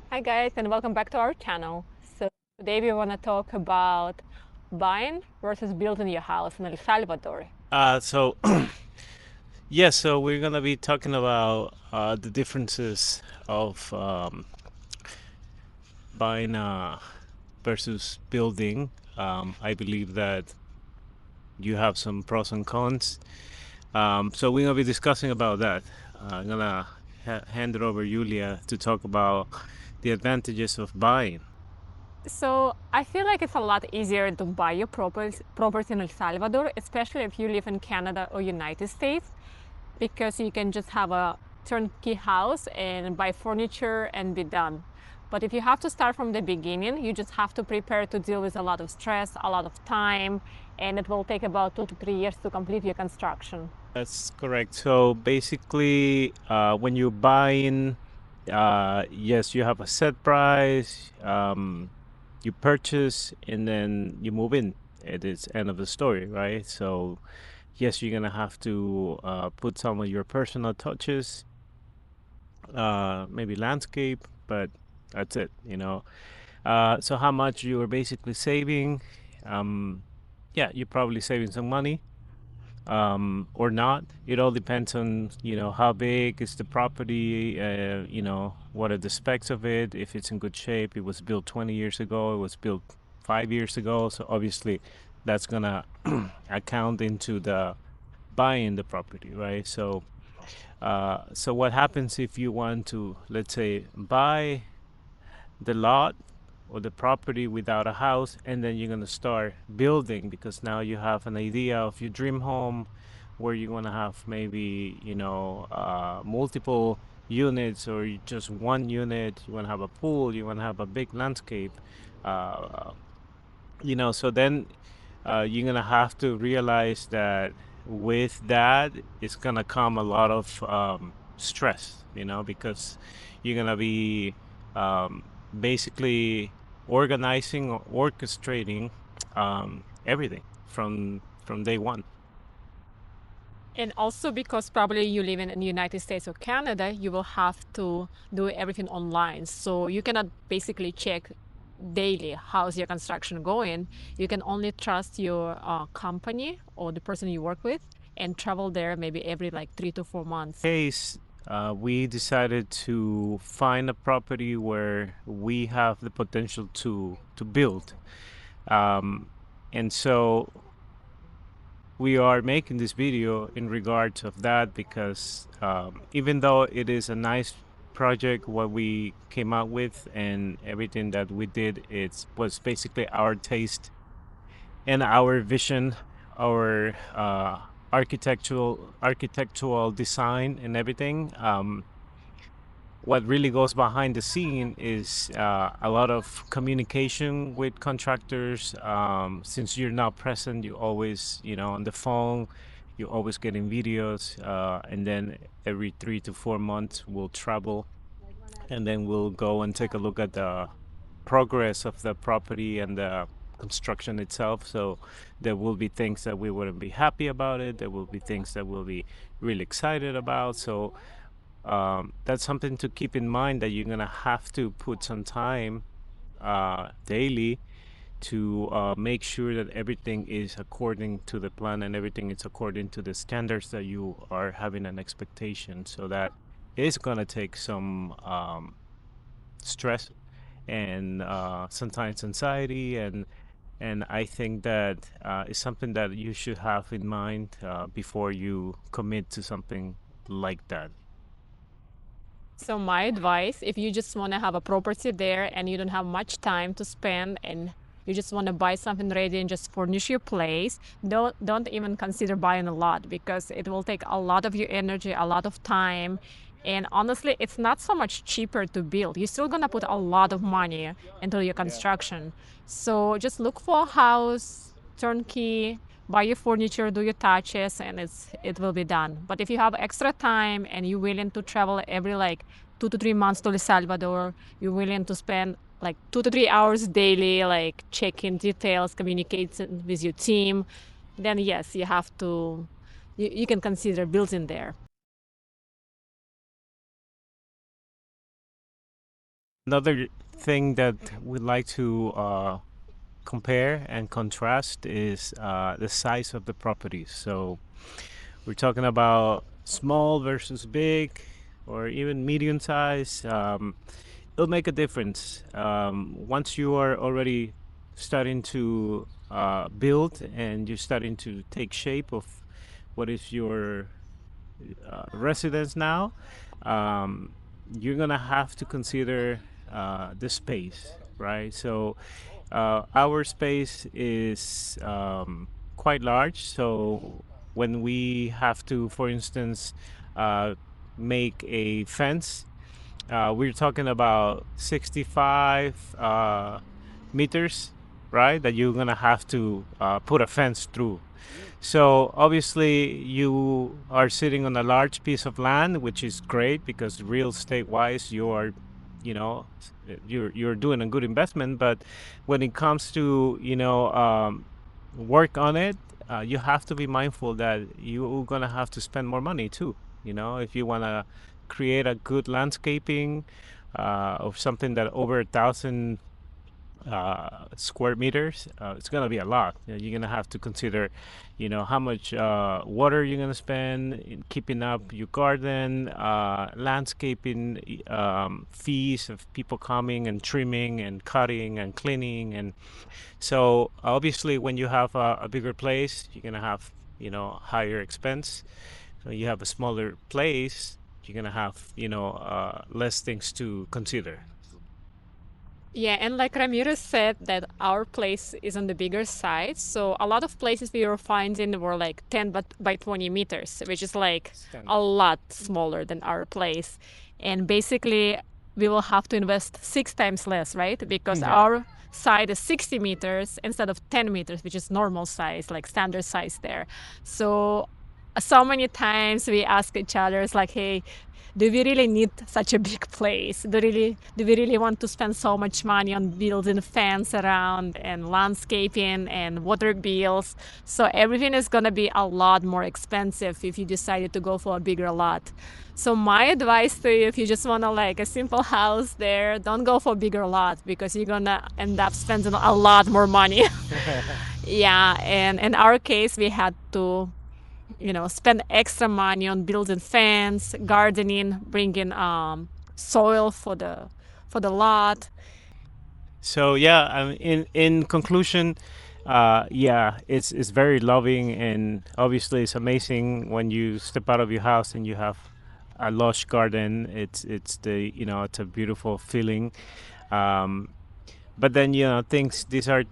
Hi guys, and welcome back to our channel. So today we want to talk about buying versus building your house in El Salvador. So yes, so we're gonna be talking about the differences of buying versus building. I believe that you have some pros and cons. So we're gonna be discussing about that. I'm gonna hand it over Julia to talk about the advantages of buying. So I feel like it's a lot easier to buy your property in El Salvador, especially if you live in Canada or United States, because you can just have a turnkey house and buy furniture and be done. But if you have to start from the beginning, you just have to prepare to deal with a lot of stress, a lot of time, and it will take about 2 to 3 years to complete your construction. That's correct. So basically, when you're buying, yes, you have a set price. You purchase and then you move in. It is end of the story, right? So yes, you're gonna have to put some of your personal touches, maybe landscape, but that's it. So how much you are basically saving? Um, yeah, you're probably saving some money or not. It all depends on, how big is the property, what are the specs of it, if it's in good shape. It was built 20 years ago, it was built 5 years ago. So obviously that's gonna account into the buying the property, right? So what happens if you want to, let's say, buy the lot or the property without a house, and then you're going to start building because now you have an idea of your dream home where you're going to have maybe multiple units or just one unit. You want to have a pool, you want to have a big landscape, uh, so then you're going to have to realize that with that it's going to come a lot of stress, because you're going to be um, basically organizing or orchestrating everything from day one. And also because probably you live in the United States or Canada, you will have to do everything online. So you cannot basically check daily how's your construction going. You can only trust your company or the person you work with and travel there maybe every like 3 to 4 months. Case, we decided to find a property where we have the potential to build, um, and so we are making this video in regards of that because even though it is a nice project what we came out with and everything that we did, it was basically our taste and our vision, our architectural design and everything. What really goes behind the scene is a lot of communication with contractors. Since you're not present, you always, on the phone, you're always getting videos, and then every 3 to 4 months we'll travel, and then we'll go and take a look at the progress of the property and the construction itself. So there will be things that we wouldn't be happy about it. There will be things that we'll be really excited about. So that's something to keep in mind, that you're gonna have to put some time daily to make sure that everything is according to the plan and everything is according to the standards that you are having an expectation. So that is gonna take some stress and sometimes anxiety, and I think that is something that you should have in mind before you commit to something like that. So my advice, if you just want to have a property there and you don't have much time to spend and you just want to buy something ready and just furnish your place, don't even consider buying a lot because it will take a lot of your energy, a lot of time. And honestly, it's not so much cheaper to build. You're still gonna put a lot of money into your construction. So just look for a house, turnkey, buy your furniture, do your touches, and it will be done. But if you have extra time and you're willing to travel every like 2 to 3 months to El Salvador, you're willing to spend like 2 to 3 hours daily, like checking details, communicating with your team, then yes, you have to, you can consider building there. Another thing that we like to compare and contrast is the size of the properties. So we're talking about small versus big, or even medium size. It'll make a difference once you are already starting to build and you're starting to take shape of what is your residence now. um, you're gonna have to consider the space, right? So our space is quite large. So when we have to, for instance, uh, make a fence, we're talking about 65 meters, right? That you're gonna have to put a fence through. So obviously you are sitting on a large piece of land, which is great because real estate wise you are, you know, you're doing a good investment. But when it comes to, work on it, you have to be mindful that you're gonna have to spend more money too. You know, if you wanna create a good landscaping of something that over 1,000 square meters, it's gonna be a lot. You're gonna have to consider, how much water you're gonna spend in keeping up your garden, landscaping, fees of people coming and trimming and cutting and cleaning, and so obviously when you have a bigger place, you're gonna have higher expense. So you have a smaller place, you're gonna have less things to consider. Yeah, and like Ramirez said, that our place is on the bigger side. So a lot of places we were finding were like 10 by 20 meters, which is like a Standard. lot smaller than our place. And basically, we will have to invest 6 times less, right? Because Yeah. our side is 60 meters instead of 10 meters, which is normal size, like standard size there. So many times we ask each other, it's like, hey, do we really need such a big place? Do we really want to spend so much money on building fence around and landscaping and water bills? So everything is gonna be a lot more expensive if you decided to go for a bigger lot. So my advice to you, if you just wanna like a simple house there, don't go for a bigger lot because you're gonna end up spending a lot more money. Yeah, and in our case, we had to spend extra money on building fence, gardening, bringing soil for the lot. So yeah, in conclusion, yeah, it's very loving, and obviously it's amazing when you step out of your house and you have a lush garden. It's a beautiful feeling. Um, but then things these are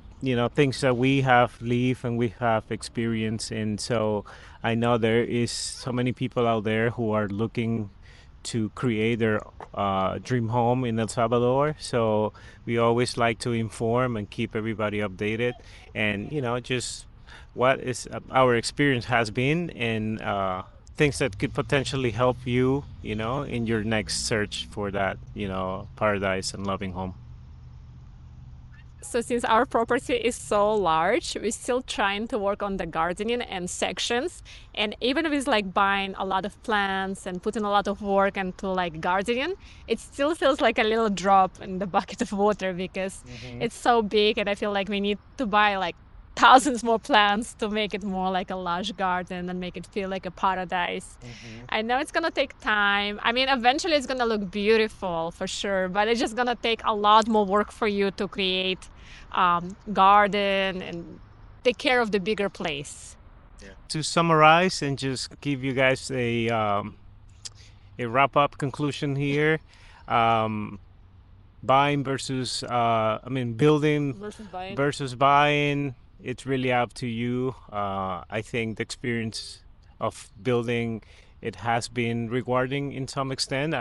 things that we have lived and we have experienced, and so I know there is so many people out there who are looking to create their dream home in El Salvador. So we always like to inform and keep everybody updated, and just what is our experience has been, and things that could potentially help you, in your next search for that, paradise and loving home. So since our property is so large, we're still trying to work on the gardening and sections. And even with like buying a lot of plants and putting a lot of work into like gardening, it still feels like a little drop in the bucket of water because it's so big, and I feel like we need to buy like thousands more plants to make it more like a lush garden and make it feel like a paradise. I know it's gonna take time. I mean, eventually it's gonna look beautiful for sure, but it's just gonna take a lot more work for you to create garden and take care of the bigger place. To summarize and just give you guys a wrap up conclusion here, um, buying versus building Versus buying. versus buying, it's really up to you. I think the experience of building, it has been rewarding in some extent.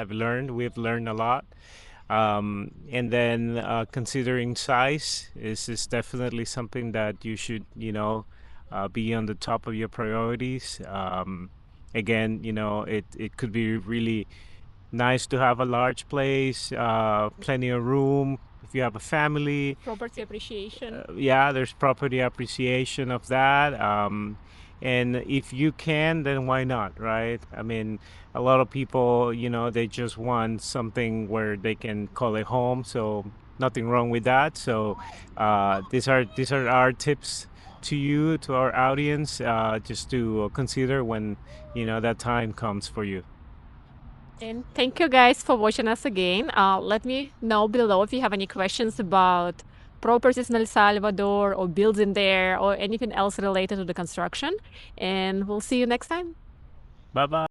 We've learned a lot. And then considering size is definitely something that you should be on the top of your priorities. Again, it could be really nice to have a large place, plenty of room. If you have a family, Property appreciation. yeah, there's property appreciation of that. And if you can, then why not, right? I mean, a lot of people, they just want something where they can call it home. So nothing wrong with that. So these are our tips to you, to our audience, just to consider when that time comes for you. And thank you guys for watching us again. Let me know below if you have any questions about properties in El Salvador or building there or anything else related to the construction. And we'll see you next time. Bye bye.